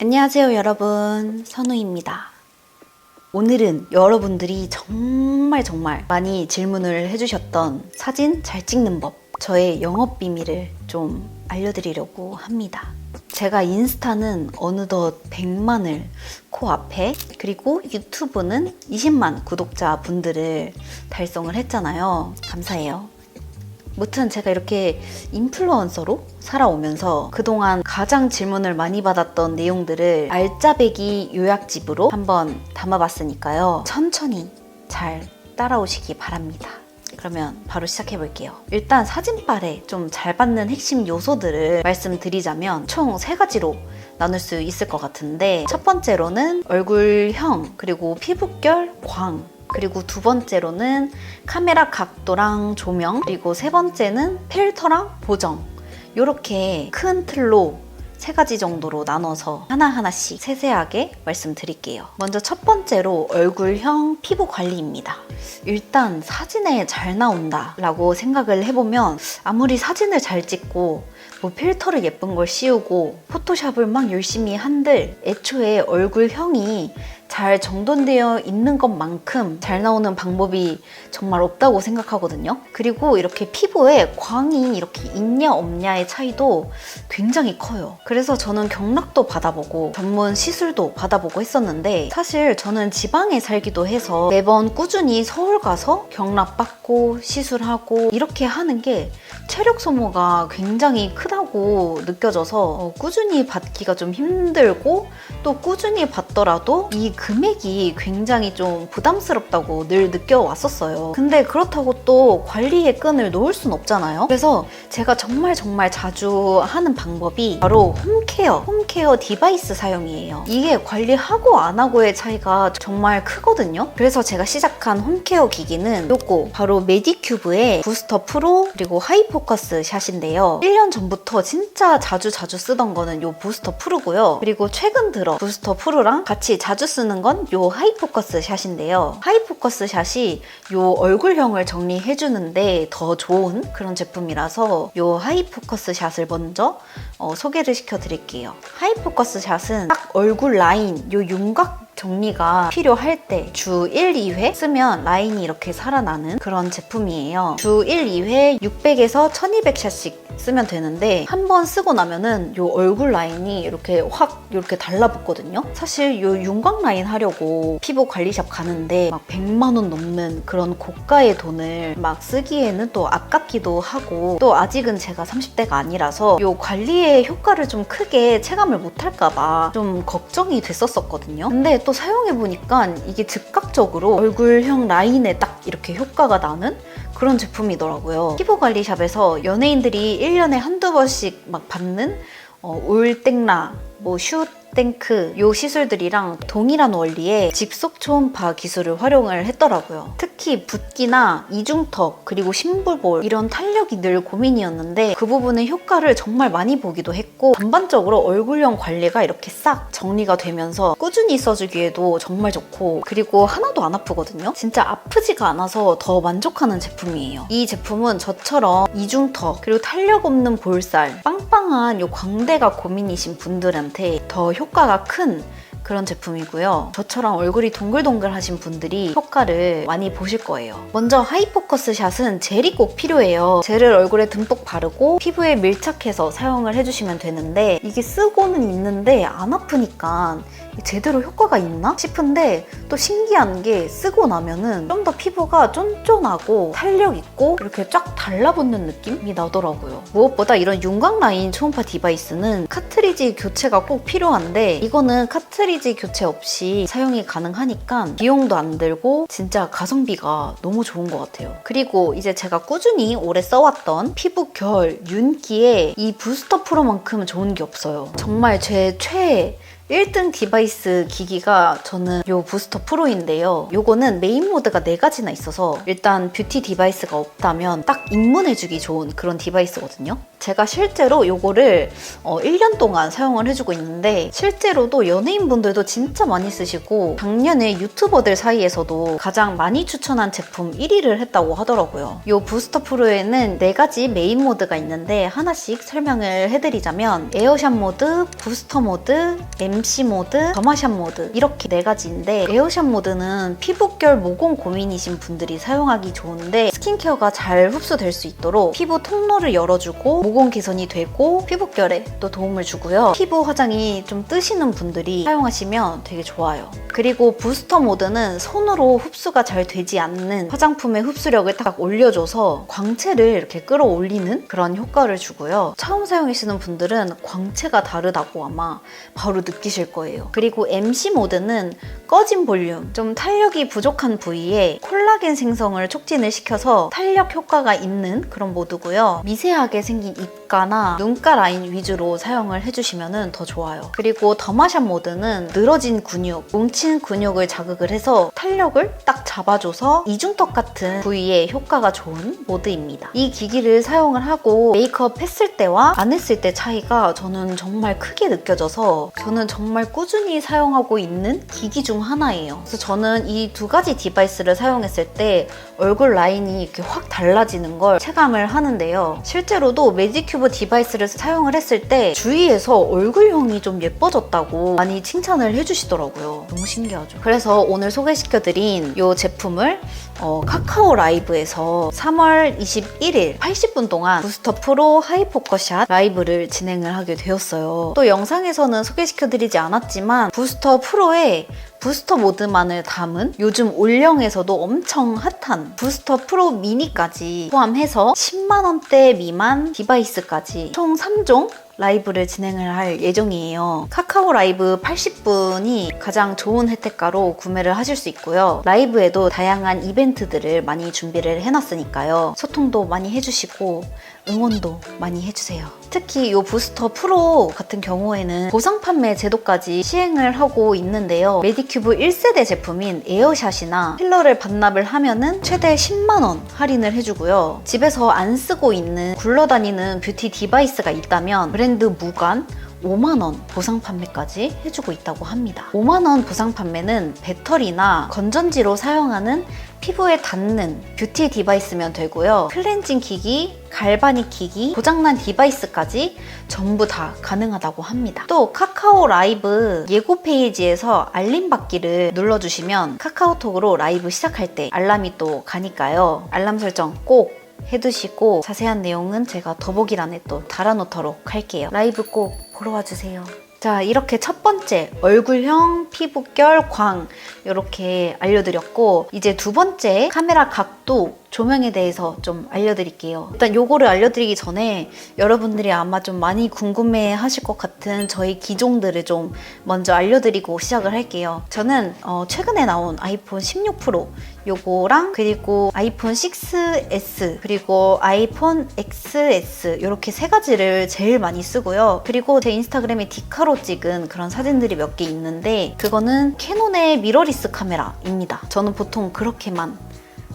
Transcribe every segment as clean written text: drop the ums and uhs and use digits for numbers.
안녕하세요 여러분, 선우입니다. 오늘은 여러분들이 정말 많이 질문을 해주셨던 사진 잘 찍는 법, 저의 영업 비밀을 좀 알려드리려고 합니다. 제가 인스타는 어느덧 100만을 코앞에, 그리고 유튜브는 20만 구독자 분들을 달성을 했잖아요. 감사해요. 무튼 제가 이렇게 인플루언서로 살아오면서 그동안 가장 질문을 많이 받았던 내용들을 알짜배기 요약집으로 한번 담아봤으니까요. 천천히 잘 따라오시기 바랍니다. 그러면 바로 시작해 볼게요. 일단 사진빨에 좀 잘 받는 핵심 요소들을 말씀드리자면 총 3가지로 나눌 수 있을 것 같은데, 첫 번째로는 얼굴형, 그리고 피부결, 광, 그리고 두 번째로는 카메라 각도랑 조명, 그리고 세 번째는 필터랑 보정, 이렇게 큰 틀로 3가지 정도로 나눠서 하나하나씩 세세하게 말씀드릴게요. 먼저 첫 번째로 얼굴형 피부 관리입니다. 일단 사진에 잘 나온다 라고 생각을 해보면, 아무리 사진을 잘 찍고 뭐 필터를 예쁜 걸 씌우고 포토샵을 막 열심히 한들 애초에 얼굴형이 잘 정돈되어 있는 것만큼 잘 나오는 방법이 정말 없다고 생각하거든요. 그리고 이렇게 피부에 광이 이렇게 있냐 없냐의 차이도 굉장히 커요. 그래서 저는 경락도 받아보고 전문 시술도 받아보고 했었는데, 사실 저는 지방에 살기도 해서 매번 꾸준히 서울 가서 경락 받고 시술하고 이렇게 하는 게 체력 소모가 굉장히 크다고 느껴져서 꾸준히 받기가 좀 힘들고, 또 꾸준히 받더라도 이 금액이 굉장히 좀 부담스럽다고 늘 느껴왔었어요. 근데 그렇다고 또 관리의 끈을 놓을 순 없잖아요. 그래서 제가 정말 자주 하는 방법이 바로 홈케어 디바이스 사용이에요. 이게 관리하고 안 하고의 차이가 정말 크거든요. 그래서 제가 시작한 홈케어 기기는 요거 바로 메디큐브의 부스터 프로 그리고 하이포커스 샷인데요. 1년 전부터 진짜 자주 쓰던 거는 요 부스터 프로고요. 그리고 최근 들어 부스터 프로랑 같이 자주 쓰는 건 요 하이포커스 샷인데요. 하이포커스 샷이 요 얼굴형을 정리해주는데 더 좋은 그런 제품이라서 요 하이포커스 샷을 먼저 소개를 시켜드릴게요. 하이포커스 샷은 딱 얼굴 라인, 요 윤곽 정리가 필요할 때 주 1, 2회 쓰면 라인이 이렇게 살아나는 그런 제품이에요. 주 1, 2회 600에서 1200샷씩 쓰면 되는데, 한 번 쓰고 나면은 요 얼굴 라인이 이렇게 확 이렇게 달라붙거든요. 사실 요 윤곽 라인 하려고 피부 관리샵 가는데 막 100만 원 넘는 그런 고가의 돈을 막 쓰기에는 또 아깝기도 하고, 또 아직은 제가 30대가 아니라서 요 관리의 효과를 좀 크게 체감을 못할까봐 좀 걱정이 됐었거든요. 근데 또 사용해보니까 이게 즉각적으로 얼굴형 라인에 딱 이렇게 효과가 나는 그런 제품이더라고요. 피부관리샵에서 연예인들이 1년에 한두 번씩 막 받는 올땡라, 뭐 슈땡크 요 시술들이랑 동일한 원리의 직속 초음파 기술을 활용을 했더라고요. 특히 붓기나 이중턱, 그리고 심부볼 이런 탄력이 늘 고민이었는데 그 부분의 효과를 정말 많이 보기도 했고, 전반적으로 얼굴형 관리가 이렇게 싹 정리가 되면서 꾸준히 써주기에도 정말 좋고, 그리고 하나도 안 아프거든요. 진짜 아프지가 않아서 더 만족하는 제품이에요. 이 제품은 저처럼 이중턱, 그리고 탄력 없는 볼살, 빵빵한 요 광대가 고민이신 분들한테 더 효과가 큰 그런 제품이고요. 저처럼 얼굴이 동글동글 하신 분들이 효과를 많이 보실 거예요. 먼저 하이포커스 샷은 젤이 꼭 필요해요. 젤을 얼굴에 듬뿍 바르고 피부에 밀착해서 사용을 해주시면 되는데, 이게 쓰고는 있는데 안 아프니까 제대로 효과가 있나 싶은데, 또 신기한 게 쓰고 나면은 좀 더 피부가 쫀쫀하고 탄력 있고 이렇게 쫙 달라붙는 느낌이 나더라고요. 무엇보다 이런 윤곽 라인 초음파 디바이스는 카트리지 교체가 꼭 필요한데, 이거는 카트리지 교체 없이 사용이 가능하니까 비용도 안 들고 진짜 가성비가 너무 좋은 것 같아요. 그리고 이제 제가 꾸준히 오래 써왔던 피부 결, 윤기에 이 부스터 프로만큼 좋은 게 없어요. 정말 제 최애 1등 디바이스 기기가 저는 요 부스터 프로인데요. 요거는 메인 모드가 4가지나 있어서 일단 뷰티 디바이스가 없다면 딱 입문해주기 좋은 그런 디바이스거든요. 제가 실제로 요거를 1년 동안 사용을 해주고 있는데, 실제로도 연예인분들도 진짜 많이 쓰시고 작년에 유튜버들 사이에서도 가장 많이 추천한 제품 1위를 했다고 하더라고요. 요 부스터 프로에는 4가지 메인 모드가 있는데 하나씩 설명을 해드리자면, 에어샷 모드, 부스터 모드, MC 모드, 더마샷 모드 이렇게 4가지인데 에어샷 모드는 피부결 모공 고민이신 분들이 사용하기 좋은데 스킨케어가 잘 흡수될 수 있도록 피부 통로를 열어주고 모공 개선이 되고 피부결에 또 도움을 주고요. 피부 화장이 좀 뜨시는 분들이 사용하시면 되게 좋아요. 그리고 부스터 모드는 손으로 흡수가 잘 되지 않는 화장품의 흡수력을 딱 올려줘서 광채를 이렇게 끌어올리는 그런 효과를 주고요. 처음 사용하시는 분들은 광채가 다르다고 아마 바로 느끼실 거예요. 그리고 MC 모드는 꺼진 볼륨, 좀 탄력이 부족한 부위에 콜라겐 생성을 촉진을 시켜서 탄력 효과가 있는 그런 모드고요. 미세하게 생긴 입가나 눈가 라인 위주로 사용을 해주시면 더 좋아요. 그리고 더마샷 모드는 늘어진 근육, 뭉친 근육을 자극을 해서 탄력을 딱 잡아줘서 이중턱 같은 부위에 효과가 좋은 모드입니다. 이 기기를 사용을 하고 메이크업 했을 때와 안 했을 때 차이가 저는 정말 크게 느껴져서 저는 정말 꾸준히 사용하고 있는 기기 중 하나예요. 그래서 저는 이 2가지 디바이스를 사용했을 때 얼굴 라인이 이렇게 확 달라지는 걸 체감을 하는데요. 실제로도 매직큐브 디바이스를 사용을 했을 때 주위에서 얼굴형이 좀 예뻐졌다고 많이 칭찬을 해주시더라고요. 너무 신기하죠. 그래서 오늘 소개시켜드린 이 제품을 카카오 라이브에서 3월 21일 80분 동안 부스터 프로 하이포커샷 라이브를 진행을 하게 되었어요. 또 영상에서는 소개시켜드리지 않았지만 부스터 프로의 부스터 모드만을 담은 요즘 올영에서도 엄청 핫한 부스터 프로 미니까지 포함해서 10만원대 미만 디바이스까지 총 3종 라이브를 진행을 할 예정이에요. 카카오 라이브 80분이 가장 좋은 혜택가로 구매를 하실 수 있고요. 라이브에도 다양한 이벤트들을 많이 준비를 해놨으니까요. 소통도 많이 해주시고 응원도 많이 해주세요. 특히 이 부스터 프로 같은 경우에는 보상 판매 제도까지 시행을 하고 있는데요. 메디큐브 1세대 제품인 에어샷이나 필러를 반납을 하면은 최대 10만원 할인을 해주고요. 집에서 안 쓰고 있는 굴러다니는 뷰티 디바이스가 있다면 브랜드 무관 5만원 보상 판매까지 해주고 있다고 합니다. 5만원 보상 판매는 배터리나 건전지로 사용하는 피부에 닿는 뷰티 디바이스면 되고요. 클렌징 기기, 갈바닉 기기, 고장난 디바이스까지 전부 다 가능하다고 합니다. 또 카카오 라이브 예고 페이지에서 알림 받기를 눌러주시면 카카오톡으로 라이브 시작할 때 알람이 또 가니까요. 알람 설정 꼭 해두시고 자세한 내용은 제가 더보기란에 또 달아놓도록 할게요. 라이브 꼭 보러 와주세요. 자, 이렇게 첫 번째 얼굴형, 피부결, 광 이렇게 알려드렸고 이제 두 번째 카메라 각도, 조명에 대해서 좀 알려드릴게요. 일단 요거를 알려드리기 전에 여러분들이 아마 좀 많이 궁금해 하실 것 같은 저희 기종들을 좀 먼저 알려드리고 시작을 할게요. 저는 최근에 나온 아이폰 16 프로 요거랑 그리고 아이폰 6S 그리고 아이폰 XS 이렇게 3가지를 제일 많이 쓰고요. 그리고 제 인스타그램에 디카로 찍은 그런 사진들이 몇 개 있는데 그거는 캐논의 미러리스 카메라입니다. 저는 보통 그렇게만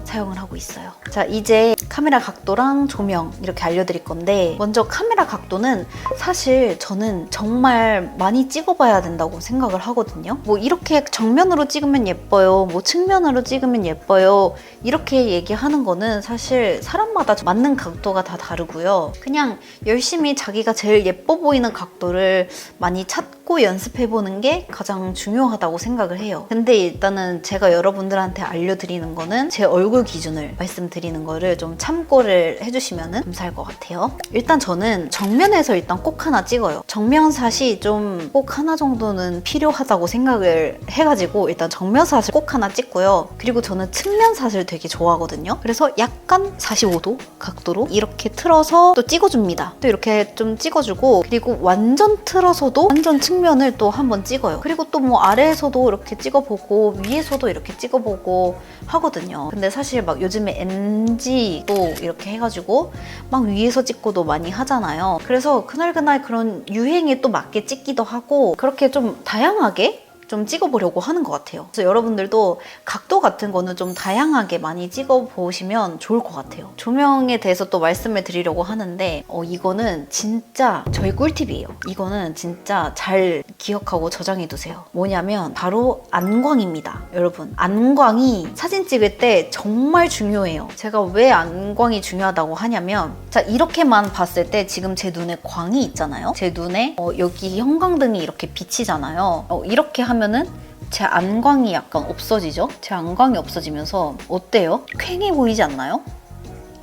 사용을 하고 있어요. 자, 이제 카메라 각도랑 조명 이렇게 알려드릴 건데 먼저 카메라 각도는 사실 저는 정말 많이 찍어봐야 된다고 생각을 하거든요. 뭐 이렇게 정면으로 찍으면 예뻐요, 뭐 측면으로 찍으면 예뻐요 이렇게 얘기하는 거는 사실 사람마다 맞는 각도가 다 다르고요. 그냥 열심히 자기가 제일 예뻐 보이는 각도를 많이 찾고 연습해보는 게 가장 중요하다고 생각을 해요. 근데 일단은 제가 여러분들한테 알려드리는 거는 제 얼굴 기준을 말씀드리는 거를 좀 참고를 해주시면 감사할 것 같아요. 일단 저는 정면에서 일단 꼭 하나 찍어요. 정면샷이 좀 꼭 하나 정도는 필요하다고 생각을 해가지고 일단 정면샷을 꼭 하나 찍고요. 그리고 저는 측면샷을 되게 좋아하거든요. 그래서 약간 45도 각도로 이렇게 틀어서 또 찍어줍니다. 또 이렇게 좀 찍어주고 그리고 완전 틀어서도 완전 측면을 또 한번 찍어요. 그리고 또 뭐 아래에서도 이렇게 찍어보고 위에서도 이렇게 찍어보고 하거든요. 근데 사실 막 요즘에 NG도 이렇게 해가지고 막 위에서 찍고도 많이 하잖아요. 그래서 그날그날 그런 유행에 또 맞게 찍기도 하고 그렇게 좀 다양하게 좀 찍어보려고 하는 것 같아요. 그래서 여러분들도 각도 같은 거는 좀 다양하게 많이 찍어보시면 좋을 것 같아요. 조명에 대해서 또 말씀을 드리려고 하는데 이거는 진짜 저희 꿀팁이에요. 이거는 진짜 잘 기억하고 저장해두세요. 뭐냐면 바로 안광입니다. 여러분, 안광이 사진 찍을 때 정말 중요해요. 제가 왜 안광이 중요하다고 하냐면, 자, 이렇게만 봤을 때 지금 제 눈에 광이 있잖아요. 제 눈에 여기 형광등이 이렇게 비치잖아요. 이렇게 하면은 제 안광이 약간 없어지죠? 제 안광이 없어지면서 어때요? 퀭해 보이지 않나요?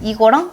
이거랑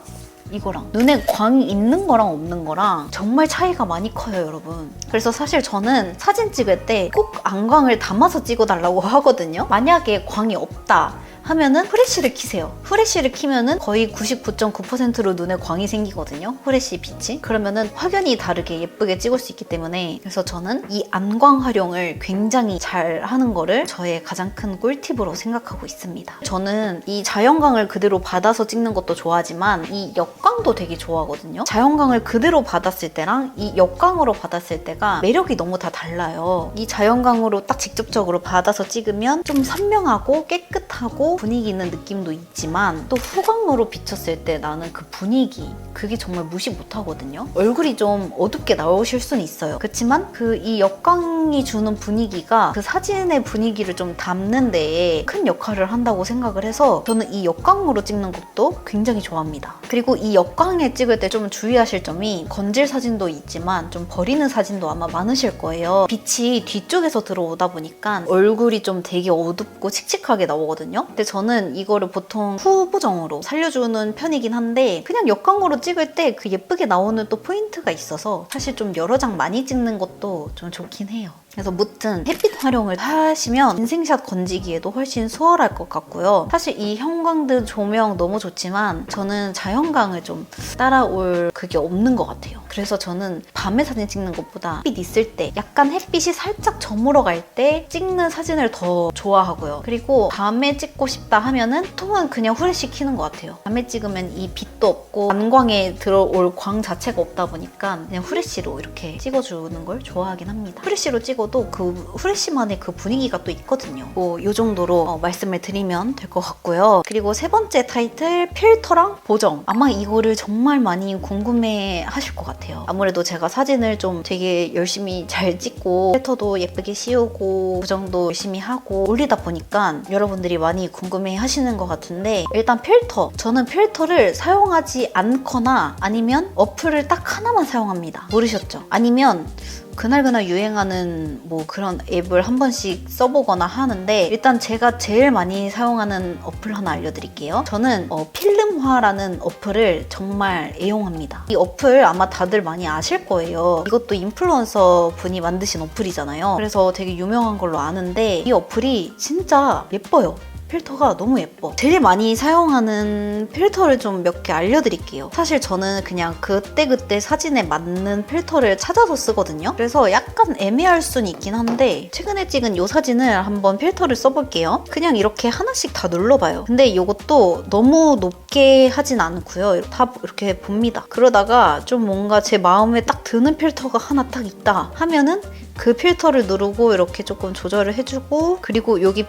눈에 광이 있는 거랑 없는 거랑 정말 차이가 많이 커요, 여러분. 그래서 사실 저는 사진 찍을 때 꼭 안광을 담아서 찍어달라고 하거든요. 만약에 광이 없다 하면은 후레쉬를 켜세요. 후레쉬를 켜면은 거의 99.9%로 눈에 광이 생기거든요. 후레쉬 빛이. 그러면은 확연히 다르게 예쁘게 찍을 수 있기 때문에, 그래서 저는 이 안광 활용을 굉장히 잘 하는 거를 저의 가장 큰 꿀팁으로 생각하고 있습니다. 저는 이 자연광을 그대로 받아서 찍는 것도 좋아하지만 이 역광도 되게 좋아하거든요. 자연광을 그대로 받았을 때랑 이 역광으로 받았을 때가 매력이 너무 다 달라요. 이 자연광으로 딱 직접적으로 받아서 찍으면 좀 선명하고 깨끗하고 분위기 있는 느낌도 있지만, 또 후광으로 비쳤을 때 나는 그 분위기, 그게 정말 무시 못하거든요. 얼굴이 좀 어둡게 나오실 수는 있어요. 그렇지만 이 역광이 주는 분위기가 그 사진의 분위기를 좀 담는 데에 큰 역할을 한다고 생각을 해서 저는 이 역광으로 찍는 것도 굉장히 좋아합니다. 그리고 이 역광에 찍을 때 좀 주의하실 점이, 건질 사진도 있지만 좀 버리는 사진도 아마 많으실 거예요. 빛이 뒤쪽에서 들어오다 보니까 얼굴이 좀 되게 어둡고 칙칙하게 나오거든요. 근데 저는 이거를 보통 후보정으로 살려주는 편이긴 한데, 그냥 역광으로 찍을 때 그 예쁘게 나오는 또 포인트가 있어서 사실 좀 여러 장 많이 찍는 것도 좀 좋긴 해요. 그래서 무튼 햇빛 활용을 하시면 인생샷 건지기에도 훨씬 수월할 것 같고요. 사실 이 형광등 조명 너무 좋지만 저는 자연광을 좀 따라올 그게 없는 것 같아요. 그래서 저는 밤에 사진 찍는 것보다 햇빛 있을 때, 약간 햇빛이 살짝 저물어 갈 때 찍는 사진을 더 좋아하고요. 그리고 밤에 찍고 싶다 하면은 보통은 그냥 후레쉬 켜는 것 같아요. 밤에 찍으면 이 빛도 없고 안광에 들어올 광 자체가 없다 보니까 그냥 후레쉬로 이렇게 찍어주는 걸 좋아하긴 합니다. 후레쉬로 찍어도 그 후레쉬만의 그 분위기가 또 있거든요. 이 정도로 말씀을 드리면 될 것 같고요. 그리고 세 번째 타이틀, 필터랑 보정. 아마 이거를 정말 많이 궁금해 하실 것 같아요. 아무래도 제가 사진을 좀 되게 열심히 잘 찍고 필터도 예쁘게 씌우고 보정도 열심히 하고 올리다 보니까 여러분들이 많이 궁금해 하시는 것 같은데, 일단 필터. 저는 필터를 사용하지 않거나 아니면 어플을 딱 하나만 사용합니다. 모르셨죠? 아니면 그날그날 유행하는 뭐 그런 앱을 한 번씩 써보거나 하는데, 일단 제가 제일 많이 사용하는 어플 하나 알려드릴게요. 저는 필름화라는 어플을 정말 애용합니다. 이 어플 아마 다들 많이 아실 거예요. 이것도 인플루언서 분이 만드신 어플이잖아요. 그래서 되게 유명한 걸로 아는데, 이 어플이 진짜 예뻐요. 필터가 너무 예뻐. 제일 많이 사용하는 필터를 좀 몇 개 알려드릴게요. 사실 저는 그냥 그때그때 사진에 맞는 필터를 찾아서 쓰거든요. 그래서 약간 애매할 수는 있긴 한데, 최근에 찍은 이 사진을 한번 필터를 써볼게요. 그냥 이렇게 하나씩 다 눌러봐요. 근데 이것도 너무 높게 하진 않고요. 다 이렇게 봅니다. 그러다가 좀 뭔가 제 마음에 딱 드는 필터가 하나 딱 있다 하면은 그 필터를 누르고 이렇게 조금 조절을 해주고, 그리고 여기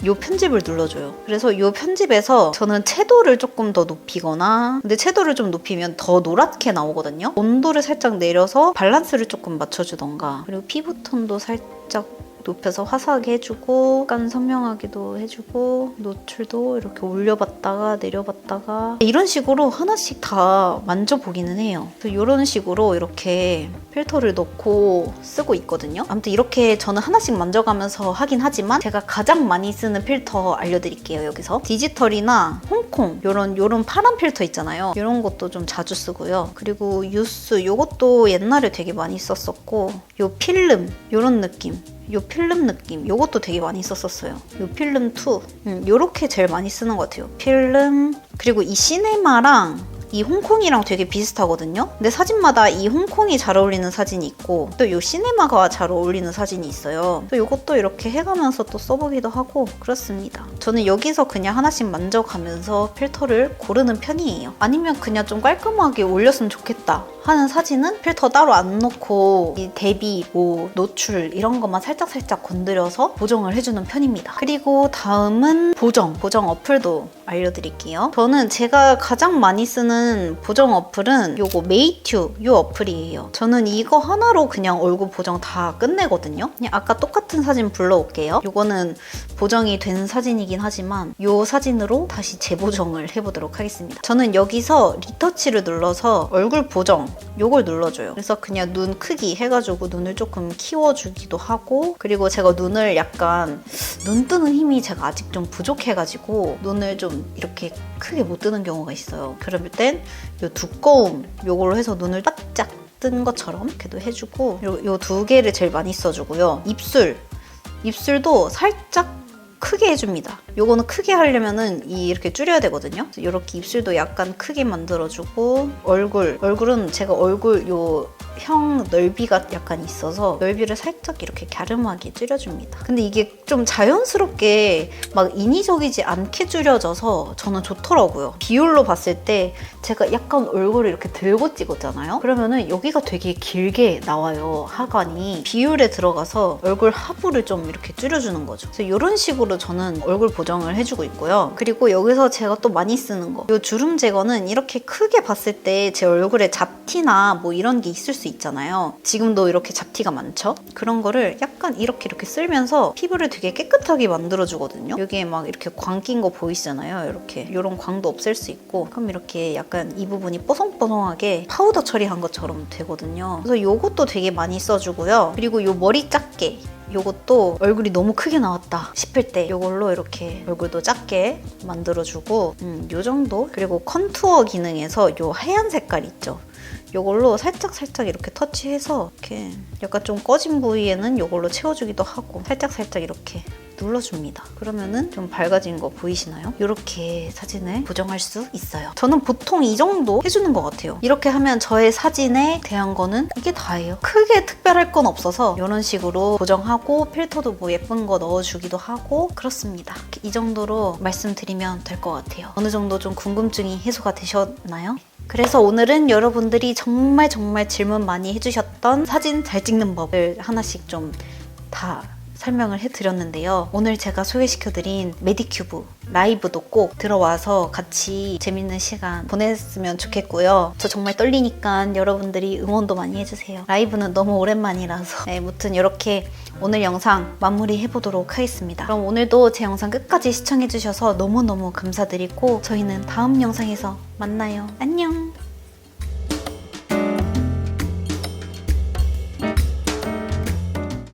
요 편집을 눌러줘요. 그래서 요 편집에서 저는 채도를 조금 더 높이거나, 근데 채도를 좀 높이면 더 노랗게 나오거든요. 온도를 살짝 내려서 밸런스를 조금 맞춰주던가, 그리고 피부톤도 살짝 높여서 화사하게 해주고, 약간 선명하게도 해주고, 노출도 이렇게 올려봤다가 내려봤다가 이런 식으로 하나씩 다 만져보기는 해요. 그래서 이런 식으로 이렇게 필터를 넣고 쓰고 있거든요. 아무튼 이렇게 저는 하나씩 만져가면서 하긴 하지만, 제가 가장 많이 쓰는 필터 알려드릴게요. 여기서 디지털이나 홍콩 요런 파란 필터 있잖아요. 이런 것도 좀 자주 쓰고요. 그리고 유스, 요것도 옛날에 되게 많이 썼었고, 요 필름 요런 느낌, 요 필름 느낌, 요것도 되게 많이 썼었어요. 요 필름 2, 요렇게 제일 많이 쓰는 것 같아요. 필름. 그리고 이 시네마랑 이 홍콩이랑 되게 비슷하거든요. 근데 사진마다 이 홍콩이 잘 어울리는 사진이 있고, 또 이 시네마가 잘 어울리는 사진이 있어요. 또 이것도 이렇게 해가면서 또 써보기도 하고 그렇습니다. 저는 여기서 그냥 하나씩 만져가면서 필터를 고르는 편이에요. 아니면 그냥 좀 깔끔하게 올렸으면 좋겠다 싶다 하는 사진은 필터 따로 안 넣고 이 대비, 뭐 노출 이런 것만 살짝살짝 건드려서 보정을 해주는 편입니다. 그리고 다음은 보정 어플도 알려드릴게요. 저는 제가 가장 많이 쓰는 보정 어플은 요거 메이튜 요 어플이에요. 저는 이거 하나로 그냥 얼굴 보정 다 끝내거든요. 그냥 아까 똑같은 사진 불러올게요. 요거는 보정이 된 사진이긴 하지만 요 사진으로 다시 재보정을 해보도록 하겠습니다. 저는 여기서 리터치를 눌러서 얼굴 보정 요걸 눌러줘요. 그래서 그냥 눈 크기 해가지고 눈을 조금 키워주기도 하고, 그리고 제가 눈을 약간 눈 뜨는 힘이 제가 아직 좀 부족해가지고 눈을 좀 이렇게 크게 못 뜨는 경우가 있어요. 그럴 땐 요 두꺼움 요걸로 해서 눈을 바짝 뜬 것처럼 이렇게도 해주고, 요 두 개를 제일 많이 써주고요. 입술도 살짝 크게 해줍니다. 요거는 크게 하려면은 이렇게 줄여야 되거든요. 이렇게 입술도 약간 크게 만들어주고, 얼굴은 제가 얼굴 요 형 넓이가 약간 있어서 넓이를 살짝 이렇게 갸름하게 줄여줍니다. 근데 이게 좀 자연스럽게 막 인위적이지 않게 줄여져서 저는 좋더라고요. 비율로 봤을 때 제가 약간 얼굴을 이렇게 들고 찍었잖아요. 그러면은 여기가 되게 길게 나와요, 하관이. 비율에 들어가서 얼굴 하부를 좀 이렇게 줄여주는 거죠. 그래서 이런 식으로 저는 얼굴 보정을 해주고 있고요. 그리고 여기서 제가 또 많이 쓰는 거, 이 주름 제거는 이렇게 크게 봤을 때 제 얼굴에 잡티나 뭐 이런 게 있을 수 있잖아요. 지금도 이렇게 잡티가 많죠? 그런 거를 약간 이렇게 쓸면서 피부를 되게 깨끗하게 만들어주거든요. 여기에 막 이렇게 광 낀 거 보이시잖아요. 이렇게 이런 광도 없앨 수 있고, 그럼 이렇게 약간 이 부분이 뽀송뽀송하게 파우더 처리한 것처럼 되거든요. 그래서 이것도 되게 많이 써주고요. 그리고 요 머리 작게, 요것도 얼굴이 너무 크게 나왔다 싶을 때 요걸로 이렇게 얼굴도 작게 만들어주고, 요 정도? 그리고 컨투어 기능에서 요 하얀 색깔 있죠? 요걸로 살짝 이렇게 터치해서 이렇게 약간 좀 꺼진 부위에는 요걸로 채워주기도 하고, 살짝 이렇게 눌러줍니다. 그러면은 좀 밝아진 거 보이시나요? 이렇게 사진을 보정할 수 있어요. 저는 보통 이 정도 해주는 것 같아요. 이렇게 하면 저의 사진에 대한 거는 이게 다예요. 크게 특별할 건 없어서 이런 식으로 보정하고, 필터도 뭐 예쁜 거 넣어주기도 하고 그렇습니다. 이 정도로 말씀드리면 될 것 같아요. 어느 정도 좀 궁금증이 해소가 되셨나요? 그래서 오늘은 여러분들이 정말 질문 많이 해주셨던 사진 잘 찍는 법을 하나씩 좀 다 설명을 해드렸는데요. 오늘 제가 소개시켜드린 메디큐브 라이브도 꼭 들어와서 같이 재밌는 시간 보냈으면 좋겠고요. 저 정말 떨리니까 여러분들이 응원도 많이 해주세요. 라이브는 너무 오랜만이라서. 네, 무튼 이렇게 오늘 영상 마무리해보도록 하겠습니다. 그럼 오늘도 제 영상 끝까지 시청해주셔서 너무너무 감사드리고, 저희는 다음 영상에서 만나요. 안녕!